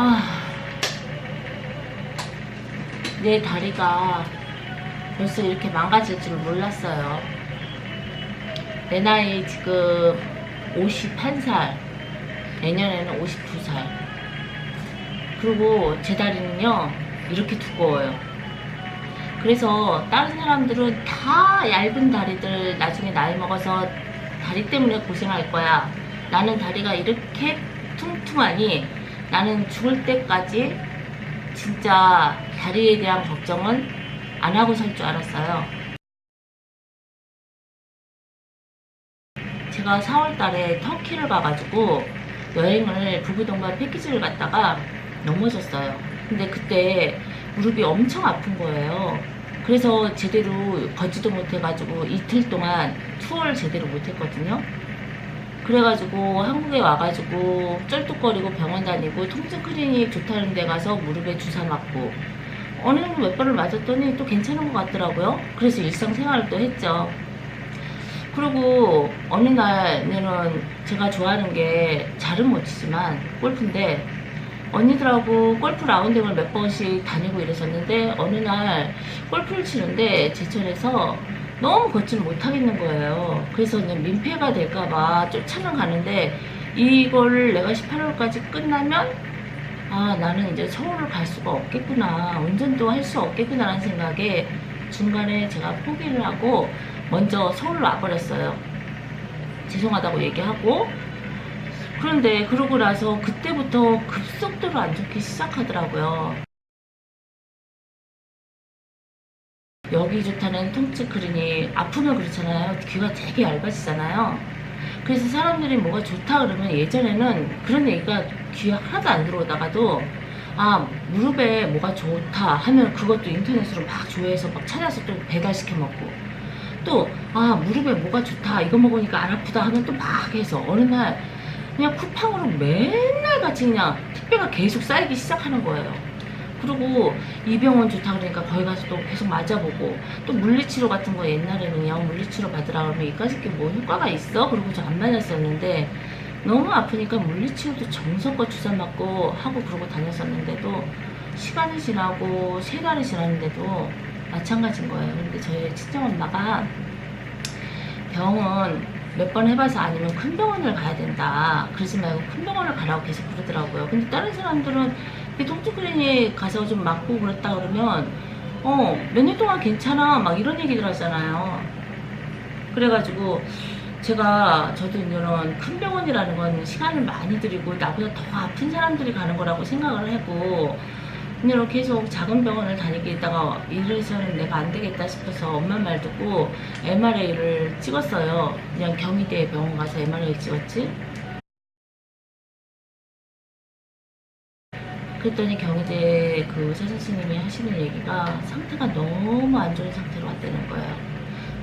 아, 내 다리가 벌써 이렇게 망가질 줄 몰랐어요. 내 나이 지금 51살, 내년에는 52살. 그리고 제 다리는요, 이렇게 두꺼워요. 그래서 다른 사람들은 다 얇은 다리들 나중에 나이 먹어서 다리 때문에 고생할 거야. 나는 다리가 이렇게 퉁퉁하니 나는 죽을 때까지 진짜 다리에 대한 걱정은 안 하고 살 줄 알았어요. 제가 4월 달에 터키를 가가지고 여행을 부부 동반 패키지를 갔다가 넘어졌어요. 근데 그때 무릎이 엄청 아픈 거예요. 그래서 제대로 걷지도 못해가지고 이틀 동안 투어를 제대로 못했거든요. 그래가지고 한국에 와가지고 쩔뚝거리고 병원 다니고 통증 클리닉 좋다는 데 가서 무릎에 주사 맞고 어느 정도 몇 번을 맞았더니 또 괜찮은 것 같더라고요. 그래서 일상생활을 또 했죠. 그리고 어느 날에는 제가 좋아하는 게 잘은 못 치지만 골프인데 언니들하고 골프 라운딩을 몇 번씩 다니고 이랬었는데 어느 날 골프를 치는데 제천에서 너무 걷지를 못하겠는 거예요. 그래서 그냥 민폐가 될까봐 쫓아는 가는데 이걸 내가 18월까지 끝나면 아 나는 이제 서울을 갈 수가 없겠구나, 운전도 할 수 없겠구나 라는 생각에 중간에 제가 포기를 하고 먼저 서울로 와버렸어요. 죄송하다고 얘기하고. 그런데 그러고 나서 그때부터 급속도로 안 좋기 시작하더라고요. 여기 좋다는 통증 클리닉 아프면 그렇잖아요. 귀가 되게 얇아지잖아요. 그래서 사람들이 뭐가 좋다 그러면 예전에는 그런 얘기가 귀에 하나도 안 들어오다가도 아 무릎에 뭐가 좋다 하면 그것도 인터넷으로 막 조회해서 막 찾아서 또 배달시켜 먹고 또 아 무릎에 뭐가 좋다 이거 먹으니까 안 아프다 하면 또 막 해서 어느 날 그냥 쿠팡으로 맨날 같이 그냥 택배가 계속 쌓이기 시작하는 거예요. 그리고 이 병원 좋다 그러니까 거기 가서 또 계속 맞아보고 또 물리치료 같은 거 옛날에는요 물리치료 받으라 그러면 이까짓 게 뭐 효과가 있어? 그러고 저 안 맞았었는데 너무 아프니까 물리치료도 정성껏 주사 맞고 하고 그러고 다녔었는데도 시간이 지나고 3달이 지났는데도 마찬가지인 거예요. 근데 저희 친정엄마가 병원 몇 번 해봐서 아니면 큰 병원을 가야 된다. 그러지 말고 큰 병원을 가라고 계속 그러더라고요. 근데 다른 사람들은 통증 클리닉 가서 좀 맞고 그랬다 그러면 몇 년 동안 괜찮아 막 이런 얘기들 하잖아요. 그래가지고 저도 이런 큰 병원이라는 건 시간을 많이 들이고 나보다 더 아픈 사람들이 가는 거라고 생각을 하고 그냥 계속 작은 병원을 다니다가 이래서는 내가 안 되겠다 싶어서 엄마 말 듣고 MRI를 찍었어요. 그냥 경희대 병원 가서 MRI 찍었지. 그랬더니 경희대 그 의사 선생님이 하시는 얘기가 상태가 너무 안 좋은 상태로 왔다는 거예요.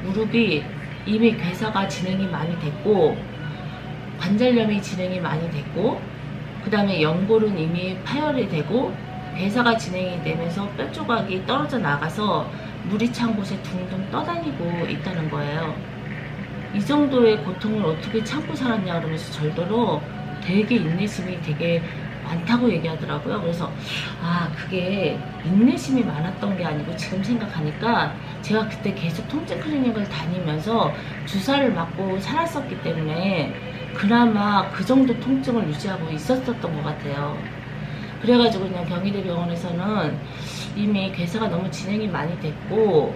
무릎이 이미 괴사가 진행이 많이 됐고 관절염이 진행이 많이 됐고 그 다음에 연골은 이미 파열이 되고 괴사가 진행이 되면서 뼈 조각이 떨어져 나가서 물이 찬 곳에 둥둥 떠다니고 있다는 거예요. 이 정도의 고통을 어떻게 참고 살았냐 그러면서 절대로 되게 인내심이 되게 많다고 얘기하더라고요. 그래서 그게 인내심이 많았던 게 아니고 지금 생각하니까 제가 그때 계속 통증 클리닉을 다니면서 주사를 맞고 살았었기 때문에 그나마 그 정도 통증을 유지하고 있었던 것 같아요. 그래가지고 그냥 경희대 병원에서는 이미 괴사가 너무 진행이 많이 됐고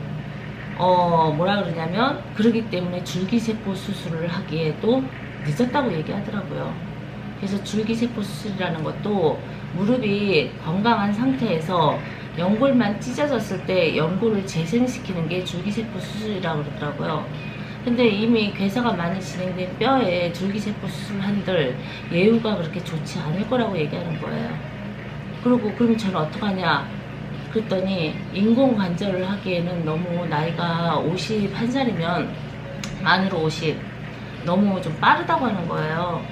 뭐라 그러냐면 그러기 때문에 줄기세포 수술을 하기에도 늦었다고 얘기하더라고요. 그래서 줄기세포 수술이라는 것도 무릎이 건강한 상태에서 연골만 찢어졌을 때 연골을 재생시키는 게 줄기세포 수술이라고 그러더라고요. 근데 이미 괴사가 많이 진행된 뼈에 줄기세포 수술 한들 예후가 그렇게 좋지 않을 거라고 얘기하는 거예요. 그리고 그럼 저는 어떡하냐 그랬더니 인공관절을 하기에는 너무 나이가 51살이면 만으로 50 너무 좀 빠르다고 하는 거예요.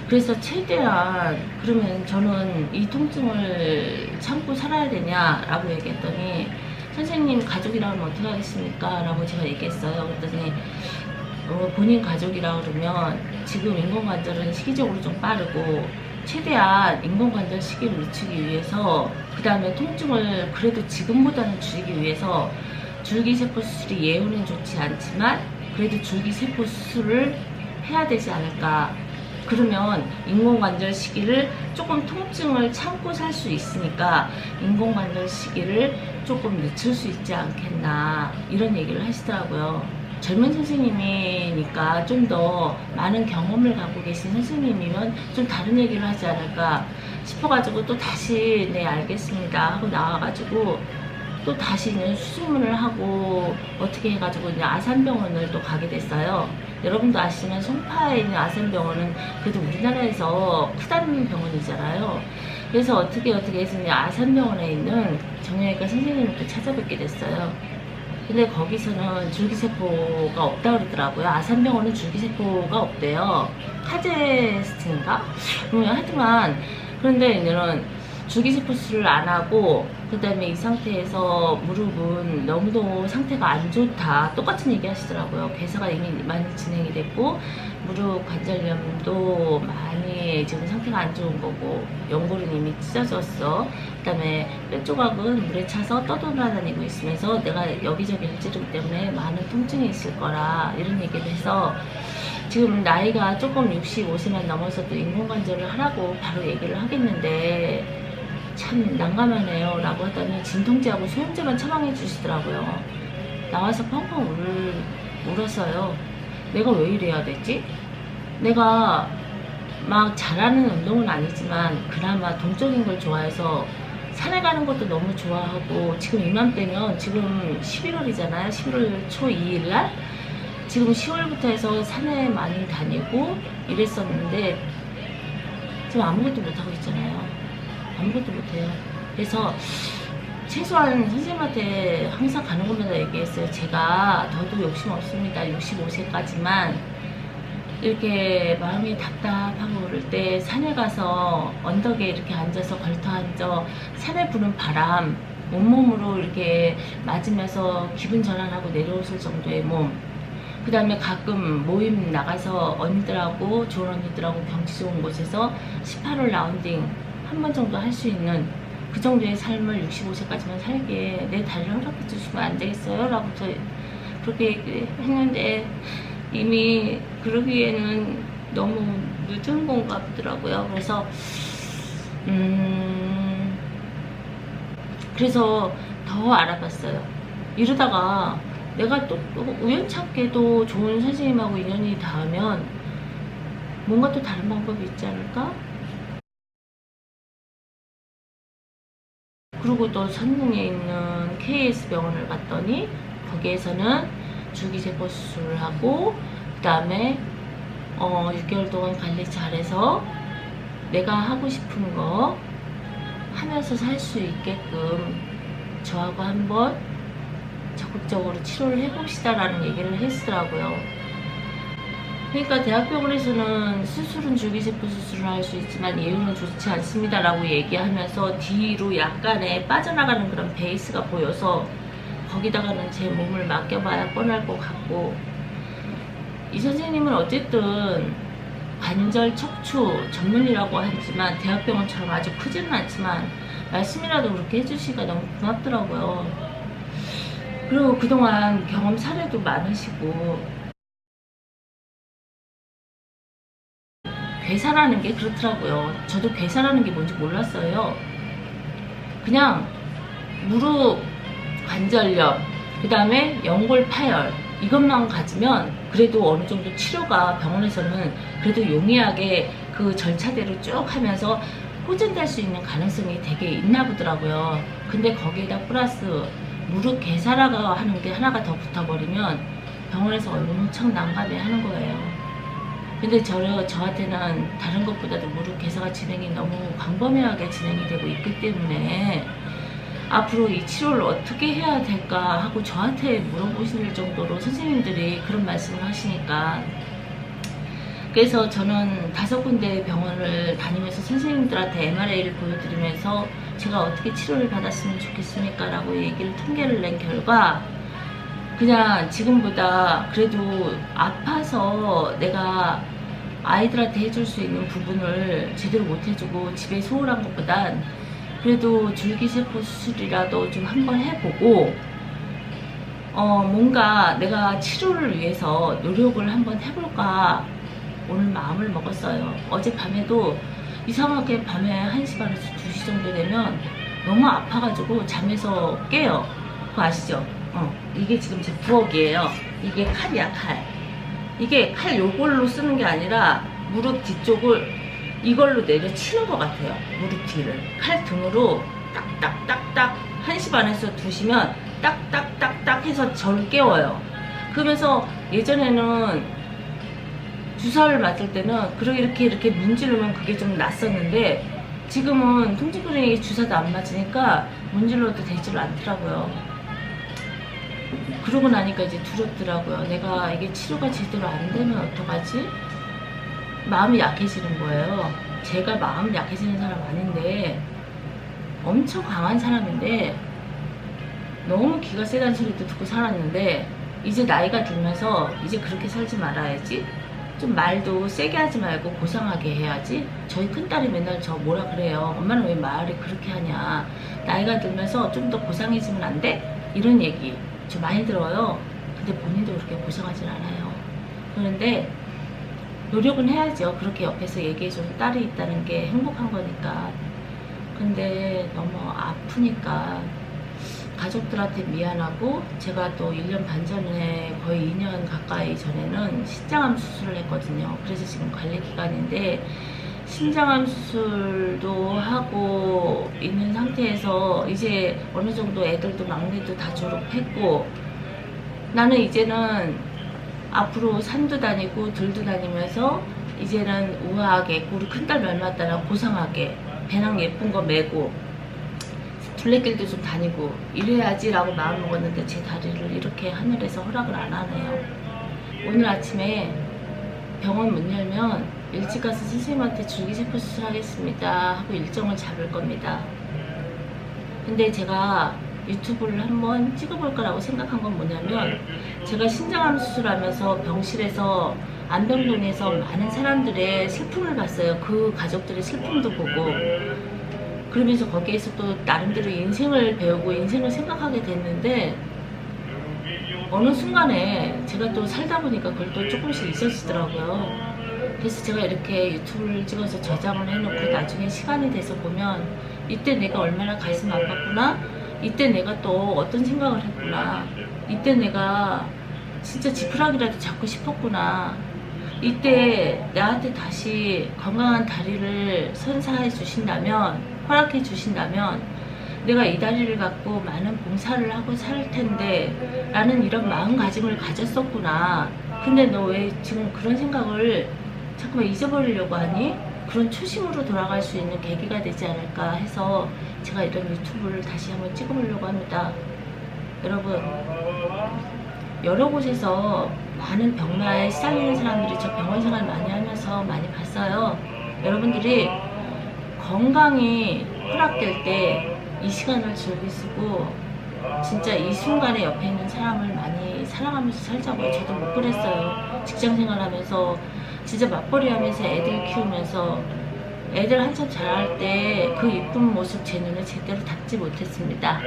그래서 최대한 그러면 저는 이 통증을 참고 살아야 되냐라고 얘기했더니 선생님 가족이라면 어떻게 하겠습니까? 라고 제가 얘기했어요. 그랬더니 본인 가족이라 그러면 지금 인공관절은 시기적으로 좀 빠르고 최대한 인공관절 시기를 늦추기 위해서, 그 다음에 통증을 그래도 지금보다는 줄이기 위해서 줄기세포 수술이 예후는 좋지 않지만 그래도 줄기세포 수술을 해야 되지 않을까. 그러면 인공관절 시기를 조금 통증을 참고 살 수 있으니까 인공관절 시기를 조금 늦출 수 있지 않겠나, 이런 얘기를 하시더라고요. 젊은 선생님이니까 좀 더 많은 경험을 갖고 계신 선생님이면 좀 다른 얘기를 하지 않을까 싶어가지고 또 다시 네 알겠습니다 하고 나와가지고 또 다시 이제 수소문을 하고 어떻게 해가지고 이제 아산병원을 또 가게 됐어요. 여러분도 아시지만 송파에 있는 아산병원은 그래도 우리나라에서 크다는 병원이잖아요. 그래서 어떻게 해서 이제 아산병원에 있는 정형외과 선생님을 또 찾아뵙게 됐어요. 근데 거기서는 줄기세포가 없다 그러더라고요. 아산병원은 줄기세포가 없대요. 카제스틴인가? 하여튼간 그런데 이제는 줄기세포 수술을 안 하고, 그 다음에 이 상태에서 무릎은 너무도 상태가 안 좋다, 똑같은 얘기 하시더라고요. 괴사가 이미 많이 진행이 됐고 무릎 관절염도 많이 지금 상태가 안 좋은 거고, 연골은 이미 찢어졌어. 그 다음에 뼈 조각은 물에 차서 떠돌아다니고 있으면서 내가 여기저기 혈지름 때문에 많은 통증이 있을 거라, 이런 얘기를 해서 지금 나이가 조금 65세만 넘어서도 인공관절을 하라고 바로 얘기를 하겠는데 참 난감하네요 라고 하더니 진통제하고 소염제만 처방해 주시더라고요. 나와서 펑펑 울었어요. 내가 왜 이래야 되지? 내가 막 잘하는 운동은 아니지만 그나마 동적인 걸 좋아해서 산에 가는 것도 너무 좋아하고, 지금 이맘때면 지금 11월이잖아요. 11월 초 2일날 지금 10월부터 해서 산에 많이 다니고 이랬었는데 지금 아무것도 못하고 있잖아요. 아무것도 못해요. 그래서 최소한 선생님한테 항상 가는 곳마다 얘기했어요. 제가 더도 욕심 없습니다. 65세까지만 이렇게 마음이 답답하고 그럴 때 산에 가서 언덕에 이렇게 앉아서 걸터 앉아 산에 부는 바람 온몸으로 이렇게 맞으면서 기분 전환하고 내려오실 정도의 몸, 그 다음에 가끔 모임 나가서 언니들하고, 좋은 언니들하고 경치 좋은 곳에서 18홀 라운딩 한 번 정도 할 수 있는 그 정도의 삶을 65세까지만 살게 내 다리를 허락해 주시면 안 되겠어요? 라고 저 그렇게 얘기했는데 이미 그러기에는 너무 늦은 건가 보더라고요. 그래서 더 알아봤어요. 이러다가 내가 또 우연찮게도 좋은 선생님하고 인연이 닿으면 뭔가 또 다른 방법이 있지 않을까? 그리고 또 성능에 있는 KS 병원을 갔더니 거기에서는 줄기세포 수술을 하고, 그 다음에 6개월 동안 관리 잘해서 내가 하고 싶은 거 하면서 살 수 있게끔 저하고 한번 적극적으로 치료를 해봅시다 라는 얘기를 했더라고요. 그러니까 대학병원에서는 수술은 줄기세포 수술을 할 수 있지만 예후는 좋지 않습니다 라고 얘기하면서 뒤로 약간의 빠져나가는 그런 베이스가 보여서 거기다가는 제 몸을 맡겨봐야 뻔할 것 같고, 이 선생님은 어쨌든 관절 척추 전문이라고 하지만 대학병원처럼 아주 크지는 않지만 말씀이라도 그렇게 해주시기가 너무 고맙더라고요. 그리고 그동안 경험 사례도 많으시고, 괴사라는 게 그렇더라고요. 저도 괴사라는 게 뭔지 몰랐어요. 그냥 무릎 관절염, 그 다음에 연골 파열, 이것만 가지면 그래도 어느 정도 치료가 병원에서는 그래도 용이하게 그 절차대로 쭉 하면서 호전될 수 있는 가능성이 되게 있나 보더라고요. 근데 거기에다 플러스 무릎 괴사라고 하는 게 하나가 더 붙어버리면 병원에서 엄청 난감해 하는 거예요. 근데 저한테는 다른 것보다도 무릎 괴사가 진행이 너무 광범위하게 진행이 되고 있기 때문에 앞으로 이 치료를 어떻게 해야 될까 하고 저한테 물어보실 정도로 선생님들이 그런 말씀을 하시니까, 그래서 저는 5군데 병원을 다니면서 선생님들한테 MRI를 보여드리면서 제가 어떻게 치료를 받았으면 좋겠습니까? 라고 통계를 낸 결과 그냥 지금보다 그래도 아파서 내가 아이들한테 해줄 수 있는 부분을 제대로 못 해주고 집에 소홀한 것보단 그래도 줄기세포 수술이라도 좀 한번 해보고 뭔가 내가 치료를 위해서 노력을 한번 해볼까 오늘 마음을 먹었어요. 어젯밤에도 이상하게 밤에 1시 반에서 2시 정도 되면 너무 아파가지고 잠에서 깨요. 그거 아시죠? 이게 지금 제 부엌이에요. 이게 칼이야, 칼. 이게 칼 요걸로 쓰는 게 아니라 무릎 뒤쪽을 이걸로 내려치는 것 같아요. 무릎 뒤를. 칼 등으로 딱딱딱딱 1시 반에서 2시면 딱딱딱딱 해서 저를 깨워요. 그러면서 예전에는 주사를 맞을 때는 그렇게 이렇게 문지르면 그게 좀 낫었는데 지금은 통증크리닉에 주사도 안 맞으니까 문질러도 되지를 않더라고요. 그러고 나니까 이제 두렵더라고요. 내가 이게 치료가 제대로 안 되면 어떡하지? 마음이 약해지는 거예요. 제가 마음 약해지는 사람 아닌데 엄청 강한 사람인데 너무 기가 세다는 소리도 듣고 살았는데 이제 나이가 들면서 이제 그렇게 살지 말아야지. 좀 말도 세게 하지 말고 고상하게 해야지. 저희 큰딸이 맨날 저 뭐라 그래요. 엄마는 왜 말을 그렇게 하냐. 나이가 들면서 좀 더 고상해지면 안 돼? 이런 얘기 저 많이 들어요. 근데 본인도 그렇게 고상하진 않아요. 그런데 노력은 해야죠. 그렇게 옆에서 얘기해주는 딸이 있다는 게 행복한 거니까. 근데 너무 아프니까 가족들한테 미안하고 제가 또 1년 반 전에 거의 2년 가까이 전에는 신장암 수술을 했거든요. 그래서 지금 관리 기간인데 신장암 수술도 하고 있는 상태에서 이제 어느 정도 애들도 막내도 다 졸업했고 나는 이제는 앞으로 산도 다니고 들도 다니면서 이제는 우아하게 우리 큰딸 닮았다나 고상하게 배낭 예쁜 거 메고 둘레길도 좀 다니고 이래야지 라고 마음 먹었는데 제 다리를 이렇게 하늘에서 허락을 안 하네요. 오늘 아침에 병원 문 열면 일찍 가서 선생님한테 줄기세포 수술하겠습니다 하고 일정을 잡을 겁니다. 근데 제가 유튜브를 한번 찍어볼 거라고 생각한 건 뭐냐면 제가 신장암 수술하면서 병실에서 안병동에서 많은 사람들의 슬픔을 봤어요. 그 가족들의 슬픔도 보고 그러면서 거기에서 또 나름대로 인생을 배우고 인생을 생각하게 됐는데 어느 순간에 제가 또 살다 보니까 그걸 또 조금씩 잊어지더라고요. 그래서 제가 이렇게 유튜브를 찍어서 저장을 해놓고 나중에 시간이 돼서 보면 이때 내가 얼마나 가슴 아팠구나, 이때 내가 또 어떤 생각을 했구나, 이때 내가 진짜 지푸라기라도 잡고 싶었구나, 이때 나한테 다시 건강한 다리를 선사해 주신다면, 허락해 주신다면 내가 이 다리를 갖고 많은 봉사를 하고 살 텐데 라는 이런 마음가짐을 가졌었구나. 근데 너 왜 지금 그런 생각을 자꾸만 잊어버리려고 하니? 그런 초심으로 돌아갈 수 있는 계기가 되지 않을까 해서 제가 이런 유튜브를 다시 한번 찍어보려고 합니다. 여러분, 여러 곳에서 많은 병마에 시달리는 사람들이 저 병원 생활 많이 하면서 많이 봤어요. 여러분들이 건강이 허락될 때 이 시간을 즐기시고 진짜 이 순간에 옆에 있는 사람을 많이 사랑하면서 살자고요. 저도 못 그랬어요. 직장생활 하면서 진짜 맞벌이 하면서 애들 키우면서 애들 한참 자랄 때 그 이쁜 모습 제 눈에 제대로 닿지 못했습니다.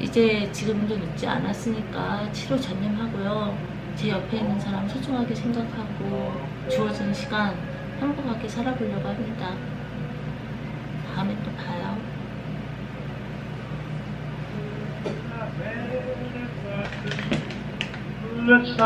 이제 지금도 늦지 않았으니까 치료 전념하고요. 제 옆에 있는 사람 소중하게 생각하고 주어진 시간 행복하게 살아보려고 합니다. 다음에 또 봐요. Let's